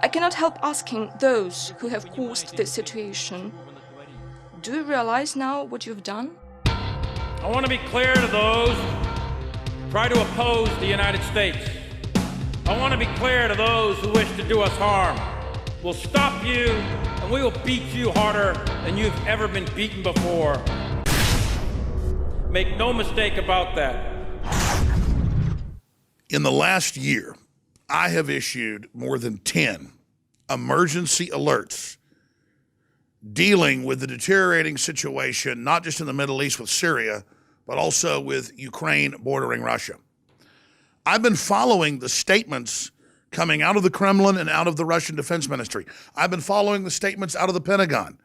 I cannot help asking those who have caused this situation, do you realize now what you've done? I want to be clear to those who try to oppose the United States. I want to be clear to those who wish to do us harm. We'll stop you, and we will beat you harder than you've ever been beaten before. Make no mistake about that. In the last year, I have issued more than 10 emergency alerts dealing with the deteriorating situation, not just in the Middle East with Syria, but also with Ukraine bordering Russia. I've been following the statements coming out of the Kremlin and out of the Russian Defense Ministry. I've been following the statements out of the Pentagon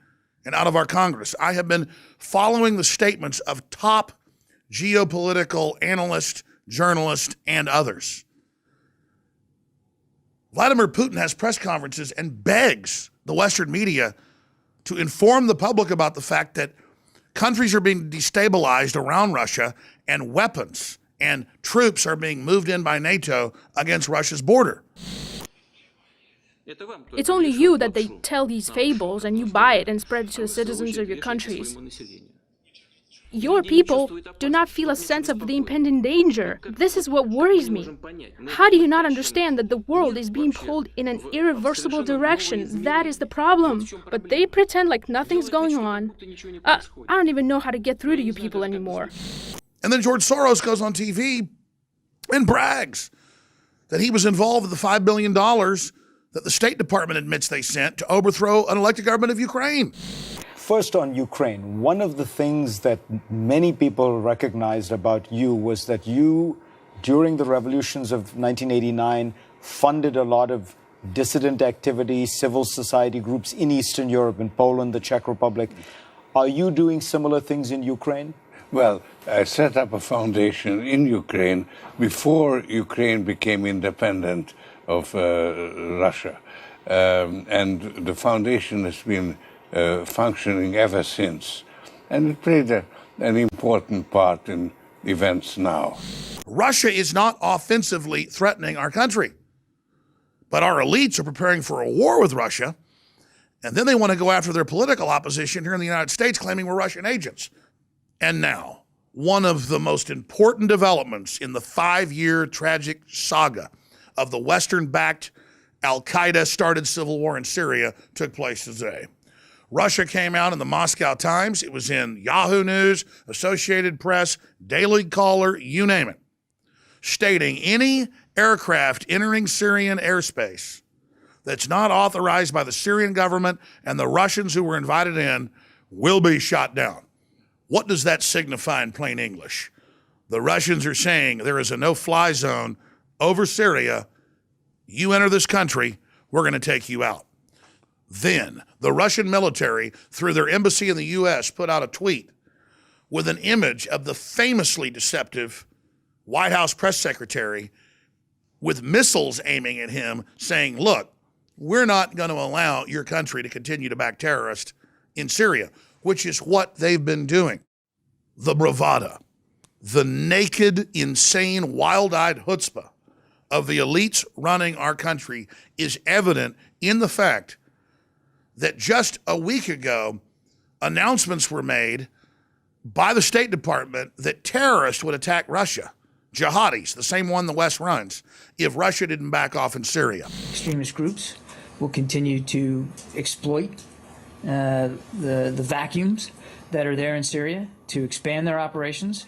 and out of our Congress. I have been following the statements of top geopolitical analysts, journalists, and others. Vladimir Putin has press conferences and begs the Western media to inform the public about the fact that countries are being destabilized around Russia and weapons and troops are being moved in by NATO against Russia's border. It's only you that they tell these fables and you buy it and spread it to the citizens of your countries. Your people do not feel a sense of the impending danger. This is what worries me. How do you not understand that the world is being pulled in an irreversible direction? That is the problem. But they pretend like nothing's going on. I don't even know how to get through to you people anymore. And then George Soros goes on TV and brags that he was involved with the $5 billion that the State Department admits they sent to overthrow an elected government of Ukraine. First, on Ukraine, one of the things that many people recognized about you was that you, during the revolutions of 1989, funded a lot of dissident activity, civil society groups in Eastern Europe, in Poland, the Czech Republic. Are you doing similar things in Ukraine? Well, I set up a foundation in Ukraine before Ukraine became independent of Russia. And the foundation has been functioning ever since. And it played an important part in events now. Russia is not offensively threatening our country, but our elites are preparing for a war with Russia, and then they want to go after their political opposition here in the United States, claiming we're Russian agents. And now, one of the most important developments in the 5-year tragic saga of the Western-backed Al-Qaeda-started civil war in Syria took place today. Russia came out in the Moscow Times. It was in Yahoo News, Associated Press, Daily Caller, you name it, stating any aircraft entering Syrian airspace that's not authorized by the Syrian government and the Russians who were invited in will be shot down. What does that signify in plain English? The Russians are saying there is a no-fly zone over Syria. You enter this country, we're going to take you out. Then the Russian military, through their embassy in the U.S., put out a tweet with an image of the famously deceptive White House press secretary with missiles aiming at him, saying, look, we're not going to allow your country to continue to back terrorists in Syria, which is what they've been doing. The bravado, the naked, insane, wild-eyed chutzpah of the elites running our country is evident in the fact that just a week ago, announcements were made by the State Department that terrorists would attack Russia, jihadis, the same one the West runs, if Russia didn't back off in Syria. Extremist groups will continue to exploit the vacuums that are there in Syria to expand their operations,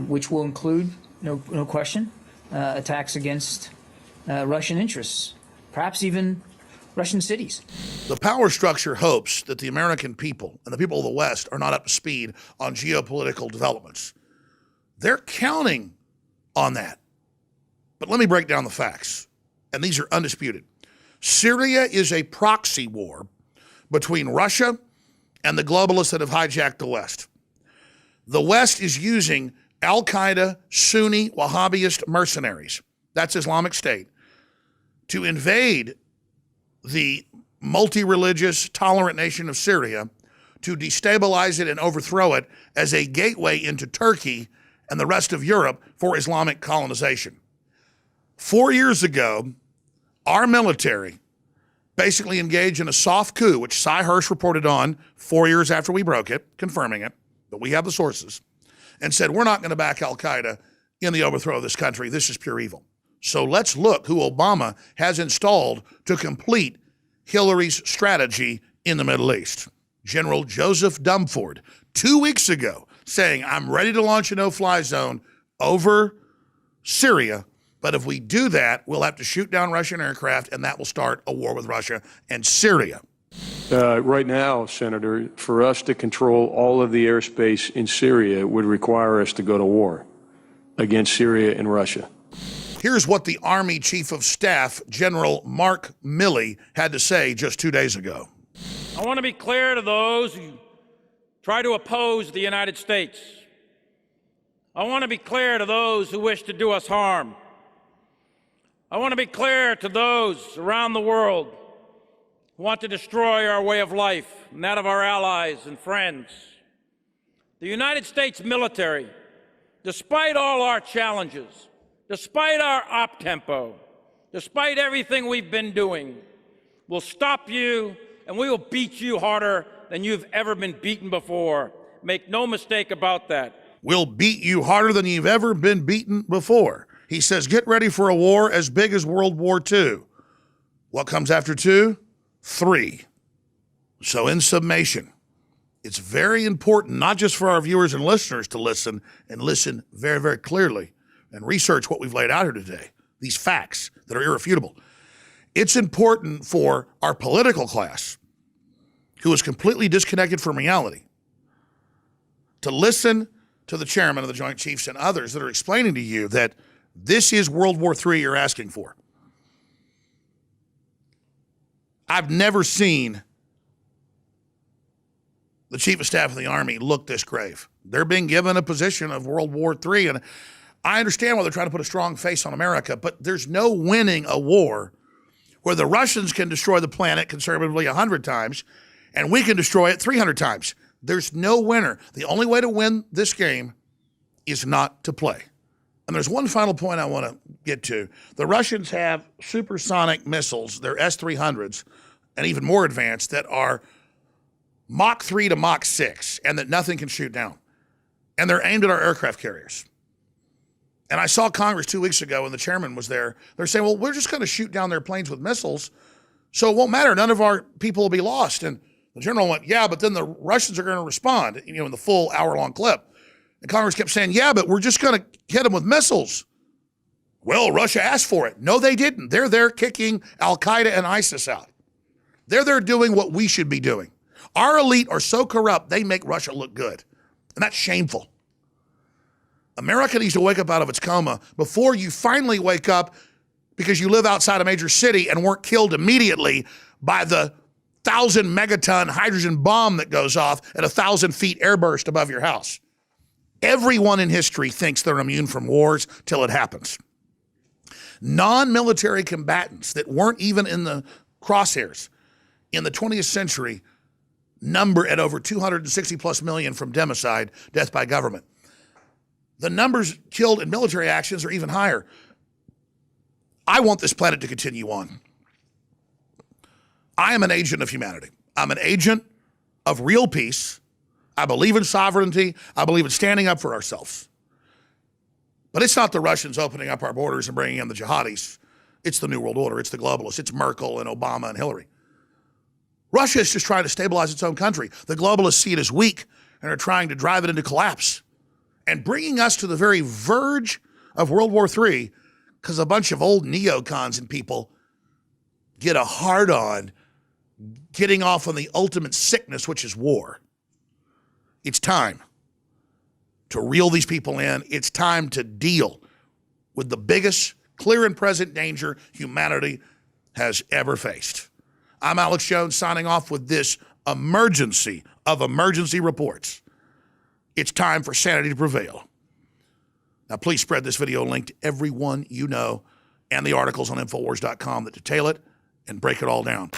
which will include, no question, attacks against Russian interests, perhaps even Russian cities. The power structure hopes that the American people and the people of the West are not up to speed on geopolitical developments. They're counting on that. But let me break down the facts, and these are undisputed. Syria is a proxy war between Russia and the globalists that have hijacked the West. The West is using Al-Qaeda, Sunni, Wahhabist mercenaries, that's Islamic State, to invade the multi-religious, tolerant nation of Syria, to destabilize it and overthrow it as a gateway into Turkey and the rest of Europe for Islamic colonization. 4 years ago, our military basically engage in a soft coup, which Cy Hirsch reported on 4 years after we broke it, confirming it, but we have the sources, and said, we're not going to back al-Qaeda in the overthrow of this country. This is pure evil. So let's look who Obama has installed to complete Hillary's strategy in the Middle East. General Joseph Dunford, 2 weeks ago, saying, I'm ready to launch a no-fly zone over Syria, but if we do that, we'll have to shoot down Russian aircraft, and that will start a war with Russia and Syria. Right now, Senator, for us to control all of the airspace in Syria would require us to go to war against Syria and Russia. Here's what the Army Chief of Staff, General Mark Milley, had to say just 2 days ago. I want to be clear to those who try to oppose the United States. I want to be clear to those who wish to do us harm. I want to be clear to those around the world who want to destroy our way of life and that of our allies and friends. The United States military, despite all our challenges, despite our op-tempo, despite everything we've been doing, will stop you and we will beat you harder than you've ever been beaten before. Make no mistake about that. We'll beat you harder than you've ever been beaten before. He says, get ready for a war as big as World War II. What comes after 2? 3. So in summation, it's very important, not just for our viewers and listeners to listen and listen very, very clearly and research what we've laid out here today, these facts that are irrefutable. It's important for our political class, who is completely disconnected from reality, to listen to the chairman of the Joint Chiefs and others that are explaining to you that this is World War III you're asking for. I've never seen the Chief of Staff of the Army look this grave. They're being given a position of World War III, and I understand why they're trying to put a strong face on America, but there's no winning a war where the Russians can destroy the planet conservatively 100 times, and we can destroy it 300 times. There's no winner. The only way to win this game is not to play. And there's one final point I want to get to. The Russians have supersonic missiles, they're S-300s, and even more advanced, that are Mach 3 to Mach 6, and that nothing can shoot down. And they're aimed at our aircraft carriers. And I saw Congress 2 weeks ago, and the chairman was there. They're saying, well, we're just going to shoot down their planes with missiles, so it won't matter. None of our people will be lost. And the general went, yeah, but then the Russians are going to respond, in the full hour-long clip. And Congress kept saying, yeah, but we're just going to hit them with missiles. Well, Russia asked for it. No, they didn't. They're there kicking al-Qaeda and ISIS out. They're there doing what we should be doing. Our elite are so corrupt, they make Russia look good. And that's shameful. America needs to wake up out of its coma before you finally wake up because you live outside a major city and weren't killed immediately by the 1,000 megaton hydrogen bomb that goes off at 1,000 feet airburst above your house. Everyone in history thinks they're immune from wars till it happens. Non-military combatants that weren't even in the crosshairs in the 20th century number at over 260 plus million from democide, death by government. The numbers killed in military actions are even higher. I want this planet to continue on. I am an agent of humanity. I'm an agent of real peace. I believe in sovereignty. I believe in standing up for ourselves. But it's not the Russians opening up our borders and bringing in the jihadis. It's the New World Order. It's the globalists. It's Merkel and Obama and Hillary. Russia is just trying to stabilize its own country. The globalists see it as weak and are trying to drive it into collapse and bringing us to the very verge of World War III because a bunch of old neocons and people get a hard-on getting off on the ultimate sickness, which is war. It's time to reel these people in. It's time to deal with the biggest, clear and present danger humanity has ever faced. I'm Alex Jones signing off with this emergency of emergency reports. It's time for sanity to prevail. Now, please spread this video link to everyone you know and the articles on Infowars.com that detail it and break it all down.